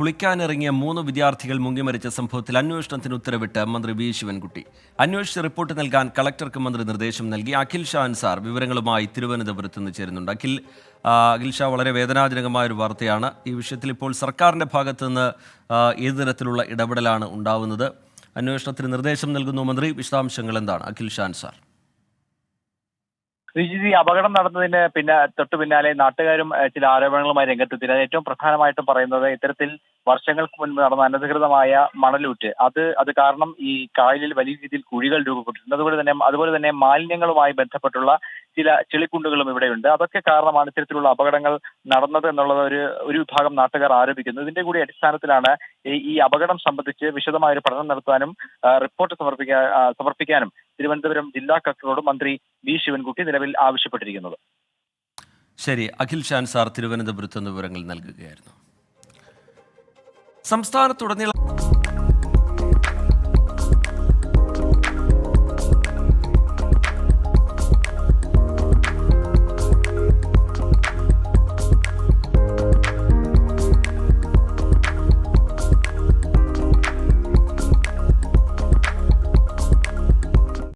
കുളിക്കാനിറങ്ങിയ 3 വിദ്യാർത്ഥികൾ മുങ്ങിമരിച്ച സംഭവത്തിൽ അന്വേഷണത്തിന് ഉത്തരവിട്ട് മന്ത്രി വി ശിവൻകുട്ടി. അന്വേഷിച്ച് റിപ്പോർട്ട് നൽകാൻ കളക്ടർക്ക് മന്ത്രി നിർദ്ദേശം നൽകി. അഖിൽ ഷാ അൻസാർ വിവരങ്ങളുമായി തിരുവനന്തപുരത്ത് നിന്ന് ചേരുന്നുണ്ട്. അഖിൽ ഷാ, വളരെ വേദനാജനകമായ ഒരു വാർത്തയാണ്. ഈ വിഷയത്തിൽ ഇപ്പോൾ സർക്കാരിൻ്റെ ഭാഗത്തു നിന്ന് ഏത് തരത്തിലുള്ള ഇടപെടലാണ് ഉണ്ടാവുന്നത്? അന്വേഷണത്തിന് നിർദ്ദേശം നൽകുന്നു മന്ത്രി. വിശദാംശങ്ങൾ എന്താണ് അഖിൽ ഷാ അൻസാർ? ശ്രീജിത്ത്, അപകടം നടന്നതിന് തൊട്ടു പിന്നാലെ നാട്ടുകാരും ചില ആരോപണങ്ങളുമായി രംഗത്തെത്തി. അത് ഏറ്റവും പ്രധാനമായിട്ടും പറയുന്നത് ഇത്തരത്തിൽ വർഷങ്ങൾക്ക് മുൻപ് നടന്ന അനധികൃതമായ മണലൂറ്റ് അത് കാരണം ഈ കായലിൽ വലിയ രീതിയിൽ കുഴികൾ രൂപപ്പെട്ടിട്ടുണ്ട്. അതുപോലെ തന്നെ മാലിന്യങ്ങളുമായി ബന്ധപ്പെട്ടുള്ള ചില ചെളിക്കുണ്ടുകളും ഇവിടെയുണ്ട്. അതൊക്കെ കാരണമാണ് ഇത്തരത്തിലുള്ള അപകടങ്ങൾ നടന്നത് എന്നുള്ളത് ഒരു വിഭാഗം നാട്ടുകാർ ആരോപിക്കുന്നു. ഇതിന്റെ കൂടി അടിസ്ഥാനത്തിലാണ് ഈ അപകടം സംബന്ധിച്ച് വിശദമായ ഒരു പഠനം നടത്താനും റിപ്പോർട്ട് സമർപ്പിക്കാനും തിരുവനന്തപുരം ജില്ലാ കളക്ടറോട് മന്ത്രി വി ശിവൻകുട്ടി നിലവിൽ ആവശ്യപ്പെട്ടിരിക്കുന്നത്. ശരി, അഖിൽ ഷാ അൻസാർ തിരുവനന്തപുരത്ത് നിന്ന് വിവരങ്ങൾ നൽകുകയായിരുന്നു. സംസ്ഥാനത്തുടനീളം